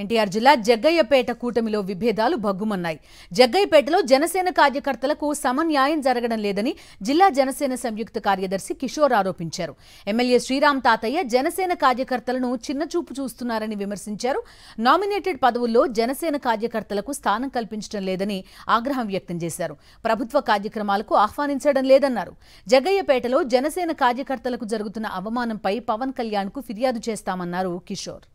ఎన్టీఆర్ జిల్లా జగ్గయ్యపేట కూటమిలో విభేదాలు భగ్గుమన్నాయి. జగ్గయ్యపేటలో జనసేన కార్యకర్తలకు సమన్యాయం జరగడం లేదని జిల్లా జనసేన సంయుక్త కార్యదర్శి కిషోర్ ఆరోపించారు. ఎమ్మెల్యే శ్రీరామ్ తాతయ్య జనసేన కార్యకర్తలను చిన్నచూపు చూస్తున్నారని విమర్శించారు. నామినేటెడ్ పదవుల్లో జనసేన కార్యకర్తలకు స్థానం కల్పించడం లేదని ఆగ్రహం వ్యక్తం చేశారు. ప్రభుత్వ కార్యక్రమాలకు ఆహ్వానించడం లేదన్నారు. జగ్గయ్యపేటలో జనసేన కార్యకర్తలకు జరుగుతున్న అవమానంపై పవన్ కళ్యాణ్ కు ఫిర్యాదు చేస్తామన్నారు కిషోర్.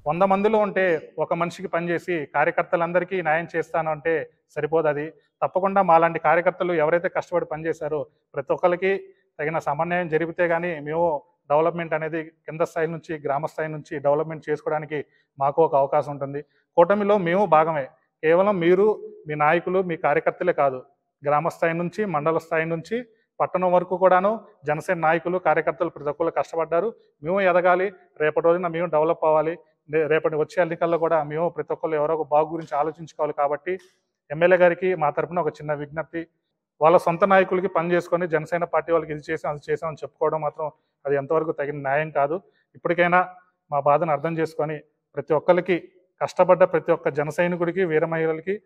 100 మందిలో ఉంటే ఒక మనిషికి పనిచేసి కార్యకర్తలందరికీ న్యాయం చేస్తాను అంటే సరిపోదు. అది తప్పకుండా మాలాంటి కార్యకర్తలు ఎవరైతే కష్టపడి పనిచేశారో ప్రతి ఒక్కరికి తగిన సమన్వయం జరిగితే కానీ మేము డెవలప్మెంట్ అనేది కింద స్థాయి నుంచి గ్రామ స్థాయి నుంచి డెవలప్మెంట్ చేసుకోవడానికి మాకు ఒక అవకాశం ఉంటుంది. కూటమిలో మేము భాగమే. కేవలం మీరు, మీ నాయకులు, మీ కార్యకర్తలే కాదు, గ్రామ స్థాయి నుంచి మండల స్థాయి నుంచి పట్టణం వరకు కూడాను జనసేన నాయకులు, కార్యకర్తలు ప్రతి ఒక్కరు కష్టపడ్డారు. మేము ఎదగాలి, రేపటి రోజున మేము డెవలప్ అవ్వాలి, రేపటి వచ్చే ఎన్నికల్లో కూడా మేము ప్రతి ఒక్కరు ఎవరో ఒక బాగు గురించి ఆలోచించుకోవాలి. కాబట్టి ఎమ్మెల్యే గారికి మా తరఫున ఒక చిన్న విజ్ఞప్తి, వాళ్ళ సొంత నాయకులకి పని చేసుకొని జనసేన పార్టీ వాళ్ళకి ఇది చేసాం అది చేసామని చెప్పుకోవడం మాత్రం అది ఎంతవరకు తగిన న్యాయం కాదు. ఇప్పటికైనా మా బాధను అర్థం చేసుకొని ప్రతి ఒక్కరికి, కష్టపడ్డ ప్రతి ఒక్క జన సైనికుడికి, వీర మహిళలకి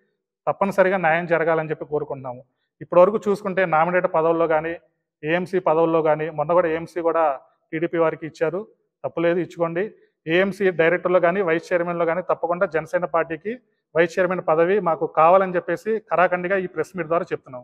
తప్పనిసరిగా న్యాయం జరగాలని చెప్పి కోరుకుంటున్నాము. ఇప్పటివరకు చూసుకుంటే నామినేటెడ్ పదవుల్లో కానీ, ఏఎంసీ పదవుల్లో కానీ, మొన్న కూడా ఏఎంసీ కూడా టీడీపీ వారికి ఇచ్చారు, తప్పులేదు, ఇచ్చుకోండి. ఏఎంసీ డైరెక్టర్లో కానీ, వైస్ చైర్మన్లో కానీ తప్పకుండా జనసేన పార్టీకి వైస్ చైర్మన్ పదవి మాకు కావాలని చెప్పేసి ఖరాఖండిగా ఈ ప్రెస్ మీట్ ద్వారా చెప్తున్నాం.